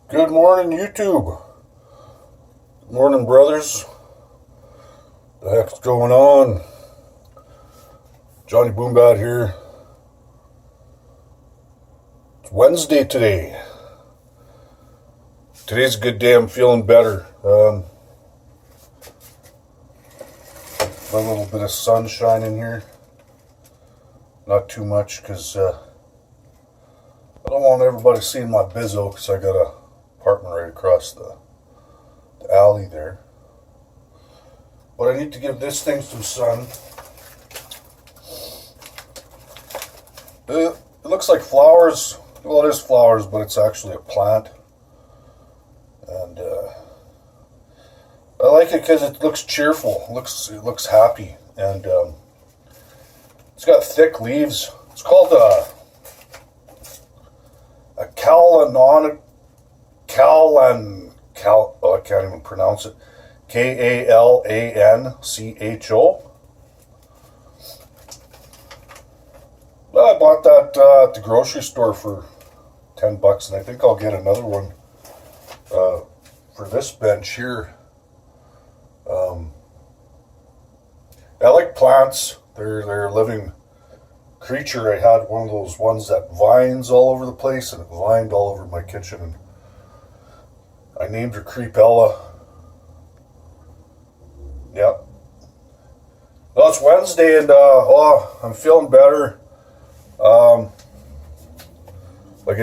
Good morning, YouTube. Good morning, brothers. The heck's going on? Johnny Boombat here. It's Wednesday today. Today's a good day. I'm feeling better. A little bit of sunshine in here. Not too much because I don't want everybody seeing my bizzo because I got a apartment right across the alley there. But I need to give this thing some sun. It looks like flowers. Well, it is flowers, but it's actually a plant. And I like it because it looks cheerful. It looks happy, and it's got thick leaves. It's called a I can't even pronounce it. Kalancho. I bought that at the grocery store for $10, and I think I'll get another one for this bench here. I like plants. They're a living creature. I had one of those ones that vines all over the place, and it vined all over my kitchen, and I named her Creepella. Yep. Well, it's Wednesday, and I'm feeling better. I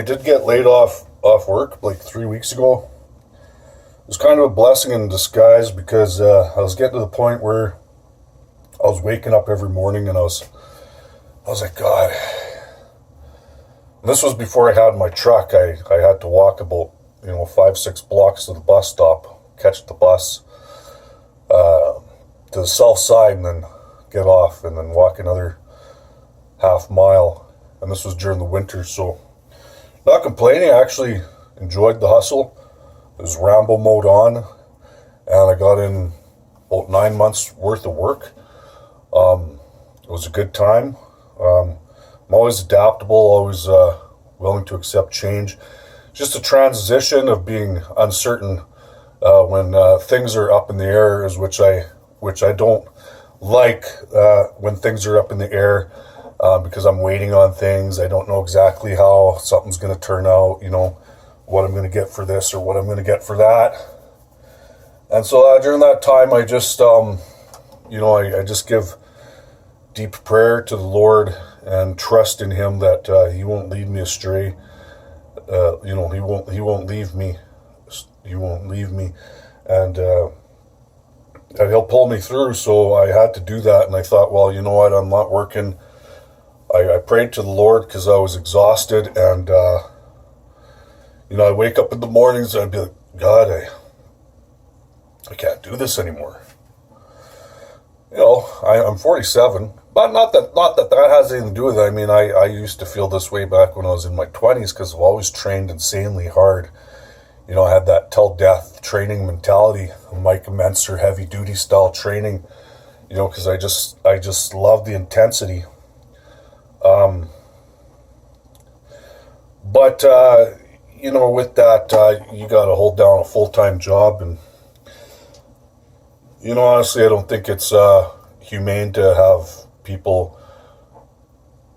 did get laid off work like 3 weeks ago. It was kind of a blessing in disguise because I was getting to the point where I was waking up every morning and I was like, God. And this was before I had my truck. I had to walk about 5-6 blocks to the bus stop, catch the bus to the south side, and then get off, and then walk another half mile. And this was during the winter, so not complaining. I actually enjoyed the hustle. It was Rambo mode on, and I got in about 9 months worth of work. It was a good time. I'm always adaptable, always willing to accept change. Just a transition of being uncertain when things are up in the air, which I don't like when things are up in the air because I'm waiting on things. I don't know exactly how something's going to turn out. What I'm going to get for this or what I'm going to get for that. And so during that time, I just I just give deep prayer to the Lord and trust in Him that He won't lead me astray. He won't leave me. He won't leave me, and He'll pull me through. So I had to do that, and I thought, well, you know what? I'm not working. I prayed to the Lord because I was exhausted, and I wake up in the mornings and I'd be like, God, I can't do this anymore. I'm 47, but not that has anything to do with it. I mean, I used to feel this way back when I was in my 20s because I've always trained insanely hard. I had that till death training mentality, Micah Menser heavy duty style training, because I just love the intensity. But with that, you got to hold down a full-time job, and honestly, I don't think it's humane to have people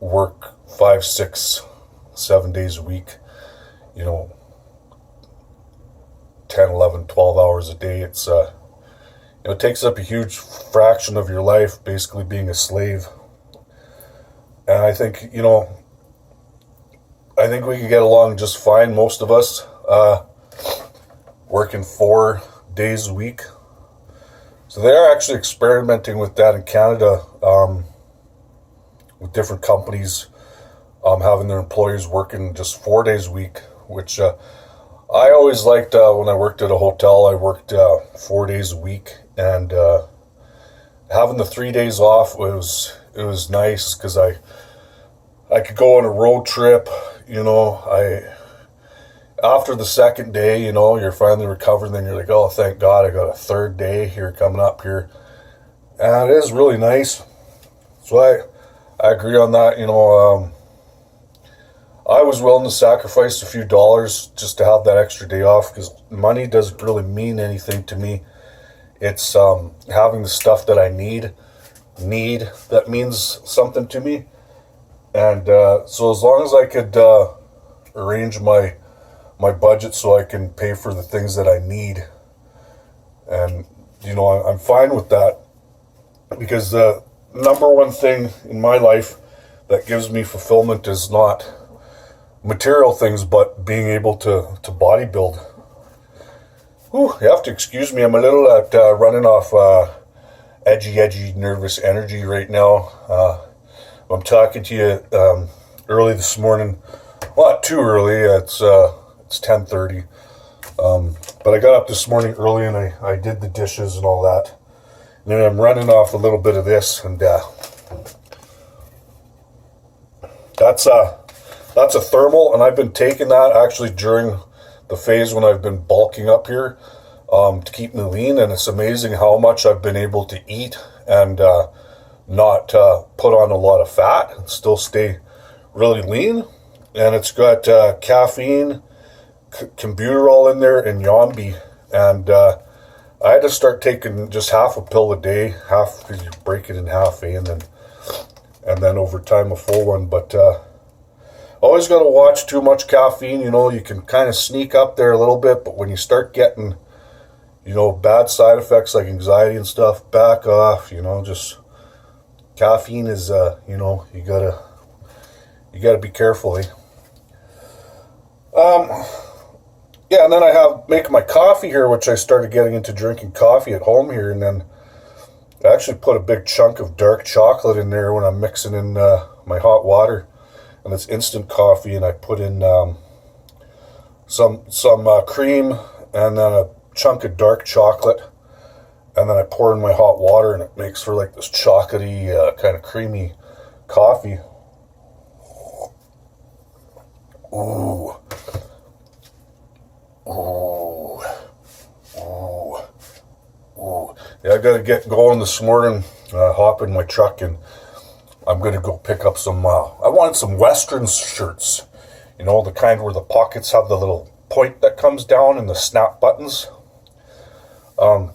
work 5, 6, 7 days a week, 10, 11, 12 hours a day. It's it takes up a huge fraction of your life, basically being a slave. And I think we can get along just fine, most of us, working 4 days a week. So they are actually experimenting with that in Canada, with different companies having their employees working just 4 days a week, which I always liked. When I worked at a hotel, I worked 4 days a week, and having the 3 days off was nice because I could go on a road trip. After the second day, you're finally recovered, then you're like, oh, thank God, I got a third day here coming up here. And it is really nice. So I agree on that. I was willing to sacrifice a few dollars just to have that extra day off, because money doesn't really mean anything to me. It's having the stuff that I need that means something to me. And so as long as I could arrange my budget so I can pay for the things that I need, and I'm fine with that, because the number one thing in my life that gives me fulfillment is not material things, but being able to bodybuild. Whew, you have to excuse me, I'm a little running off edgy, nervous energy right now. I'm talking to you early this morning. Well, not too early, it's 10:30. But I got up this morning early and I did the dishes and all that. And then I'm running off a little bit of this, and that's a thermal, and I've been taking that actually during the phase when I've been bulking up here to keep me lean, and it's amazing how much I've been able to eat and not put on a lot of fat and still stay really lean. And it's got caffeine, Clenbuterol in there, and Yombi, and I had to start taking just half a pill a day, half because you break it in half, and then over time a full one. But always got to watch too much caffeine. You can kind of sneak up there a little bit, but when you start getting bad side effects like anxiety and stuff, back off. Just caffeine is you gotta be careful. Yeah, and then I make my coffee here, which I started getting into drinking coffee at home here, and then I actually put a big chunk of dark chocolate in there when I'm mixing in my hot water, and it's instant coffee, and I put in some cream and then a chunk of dark chocolate, and then I pour in my hot water, and it makes for like this chocolatey kind of creamy coffee. Ooh. Ooh. Ooh. Ooh. Yeah, I gotta get going this morning, hop in my truck, and I'm gonna go pick up some, I wanted some Western shirts. The kind where the pockets have the little point that comes down and the snap buttons.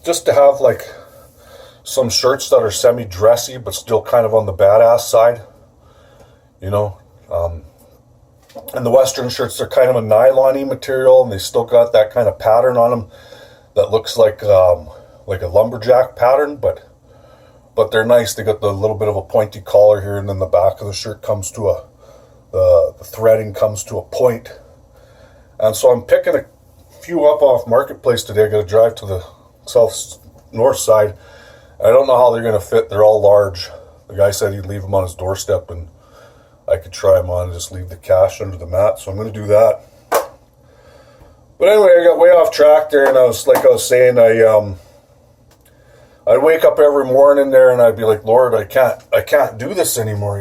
Just to have like some shirts that are semi-dressy, but still kind of on the badass side, and the Western shirts are kind of a nylon-y material, and they still got that kind of pattern on them that looks like a lumberjack pattern, but they're nice. They got the little bit of a pointy collar here, and then the back of the shirt comes to the threading comes to a point. And so I'm picking a few up off Marketplace today. I got to drive to the north side. I don't know how they're going to fit. They're all large. The guy said he'd leave them on his doorstep, and I could try them on and just leave the cash under the mat, so I'm going to do that. But anyway, I got way off track there, and I was saying, I'd wake up every morning there, and I'd be like, Lord, I can't do this anymore.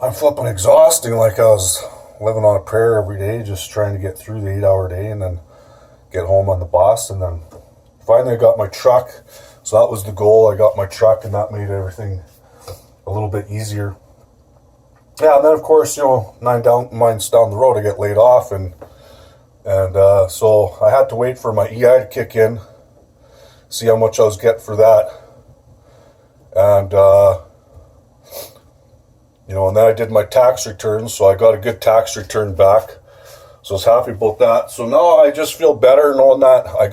I'm flipping exhausting. Like I was living on a prayer every day, just trying to get through the 8-hour day, and then get home on the bus, and then finally I got my truck. So that was the goal. I got my truck, and that made everything a little bit easier. Yeah, and then of course, 9 miles down the road, I get laid off, and so I had to wait for my EI to kick in, see how much I was getting for that, and and then I did my tax returns, so I got a good tax return back, so I was happy about that. So now I just feel better knowing that I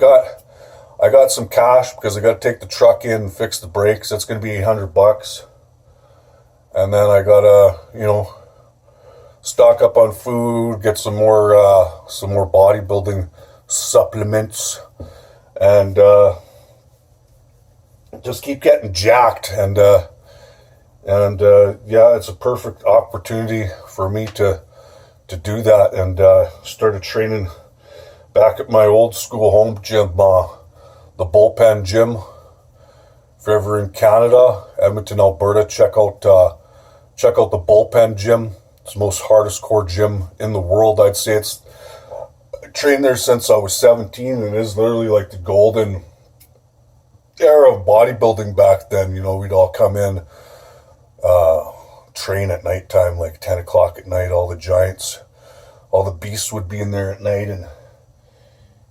got some cash, because I got to take the truck in and fix the brakes. That's going to be $800. And then I gotta, stock up on food, get some more bodybuilding supplements, and just keep getting jacked. And yeah, it's a perfect opportunity for me to do that, and started training back at my old school home gym, the Bullpen Gym. If you're ever in Canada, Edmonton, Alberta, check out the Bullpen Gym. It's the most hardest core gym in the world. I'd say I trained there since I was 17, and it is literally like the golden era of bodybuilding back then. We'd all come in, train at nighttime, like 10 o'clock at night. All the giants, all the beasts would be in there at night, and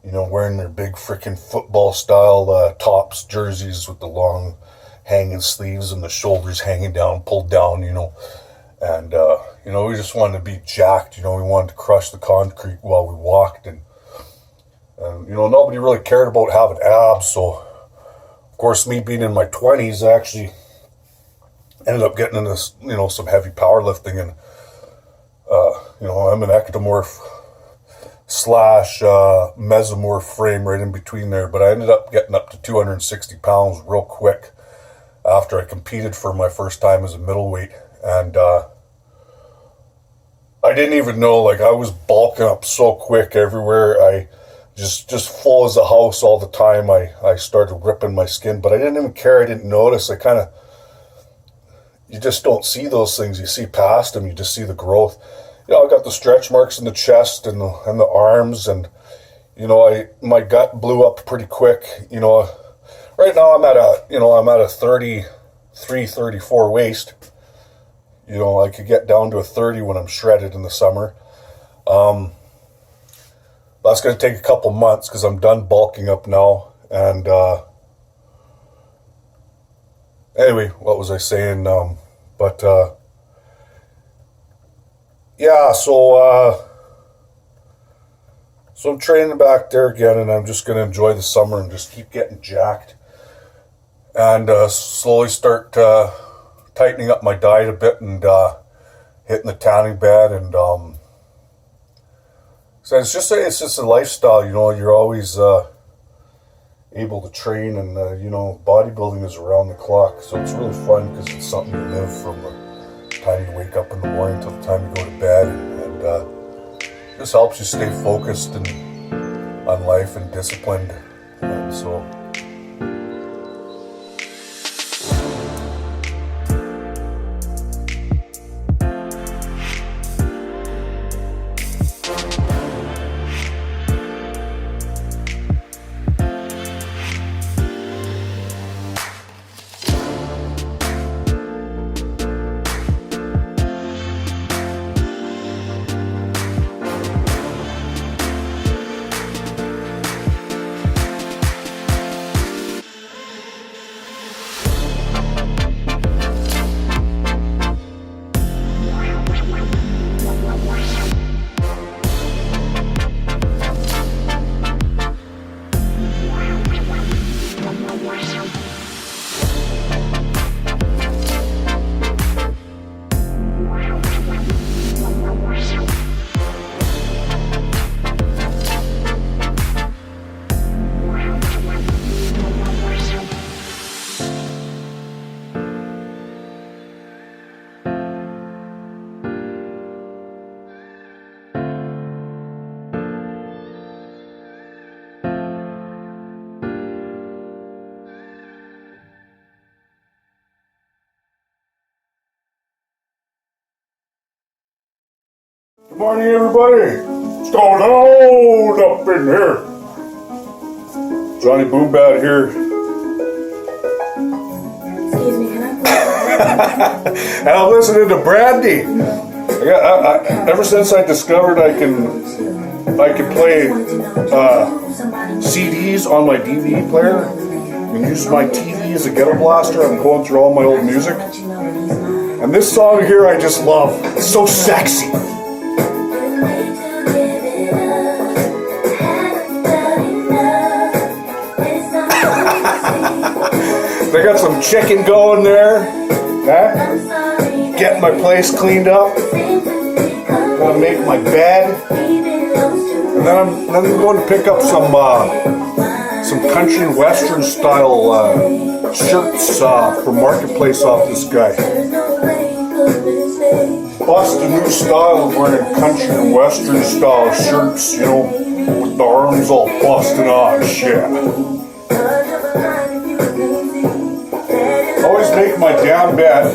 wearing their big freaking football style tops, jerseys with the long hanging sleeves and the shoulders hanging down, pulled down, and we just wanted to be jacked. We wanted to crush the concrete while we walked, and nobody really cared about having abs. So of course, me being in my 20s, I actually ended up getting into some heavy powerlifting, and I'm an ectomorph slash mesomorph frame right in between there, but I ended up getting up to 260 pounds real quick after I competed for my first time as a middleweight. And I didn't even know, like, I was bulking up so quick everywhere. I just full as a house all the time. I started ripping my skin, but I didn't even care. I didn't notice. You just don't see those things. You see past them. You just see the growth. I got the stretch marks in the chest and the arms, and my gut blew up pretty quick. Right now I'm at a 33, 34 waist. I could get down to a 30 when I'm shredded in the summer. That's going to take a couple months because I'm done bulking up now. And anyway, what was I saying? So I'm training back there again, and I'm just going to enjoy the summer and just keep getting jacked, and slowly start tightening up my diet a bit, and hitting the tanning bed. And so it's just a lifestyle. You're always able to train, and bodybuilding is around the clock, so it's really fun because it's something you live from the time you wake up in the morning till the time you go to bed, and just helps you stay focused and on life and disciplined. And so good morning, everybody. What's going on up in here? Johnny Boombat here. Excuse me, can I please? And I'm listening to Brandy. Ever since I discovered I can play CDs on my DVD player and use my TV as a ghetto blaster, I'm going through all my old music. And this song here I just love. It's so sexy. I got some chicken going there. Getting my place cleaned up. Gonna make my bed. And then I'm going to pick up some country and western style shirts from Marketplace off this guy. Bust a new style of wearing country and western style shirts, with the arms all busted on, shit. Always make my down bed.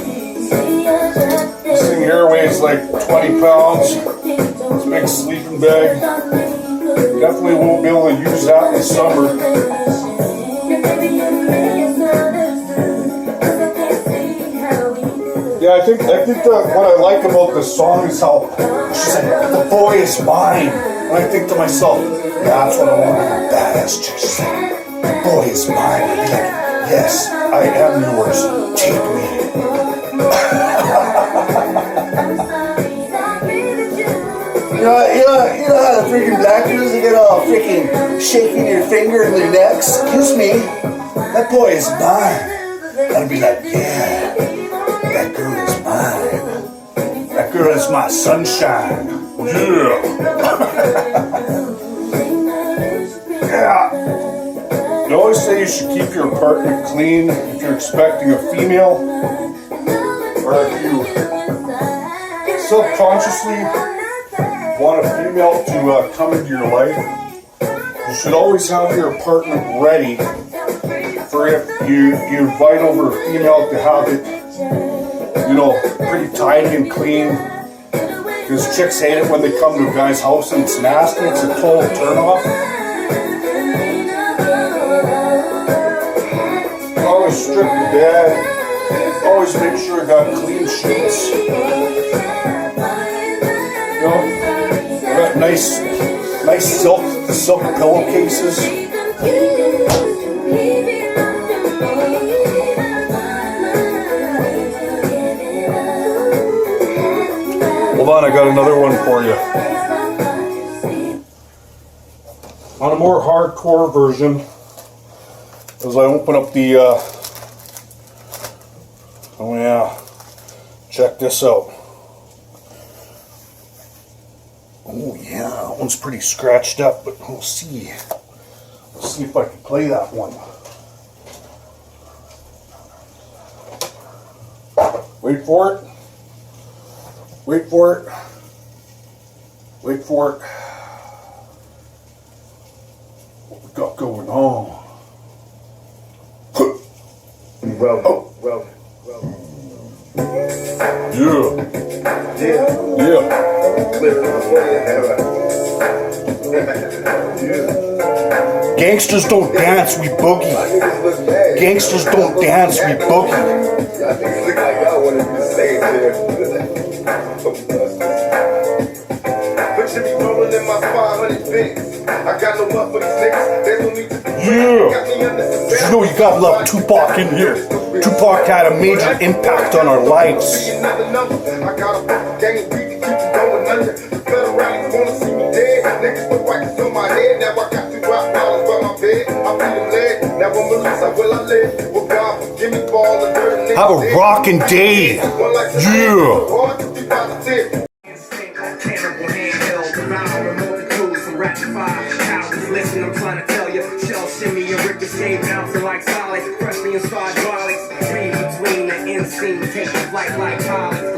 This thing here weighs like 20 pounds. It's a big sleeping bag. Definitely won't be able to use that in the summer. Yeah, I think that what I like about this song is how she's like, the boy is mine. And I think to myself, that's what I want to do. Badass chick. She's like, the boy is mine. I'd be like, yes, I am yours. Take me. You know how the freaking black dudes get all freaking shaking your finger in their necks? Excuse me, that boy is mine. I'd be like, yeah, that girl is mine. That girl is my sunshine. Yeah. Yeah. They always say you should keep your apartment clean if you're expecting a female, or if you subconsciously want a female to come into your life. You should always have your apartment ready for if you invite over a female to have it, you know, pretty tidy and clean. Because chicks hate it when they come to a guy's house and it's nasty. It's a total turnoff. Always strip the bed. Always make sure I got clean sheets. You know, I got nice silk pillowcases. Hold on, I got another one for you. On a more hardcore version, as I open up the, oh yeah, check this out. Oh yeah, that one's pretty scratched up, but we'll see. Let's see if I can play that one. Wait for it. Wait for it. Wait for it. What we got going on? Yeah. Gangsters don't dance, we boogie. Gangsters don't dance, we boogie. Yeah. You know you gotta love Tupac in here. Tupac had a major impact on our lives. Have a rockin' day. Yeah. Listen, I'm trying to tell you, shell shimmy and ricochet bouncing like solid, freshly inspired hydraulics. Read between the inseam, take a flight like pilots.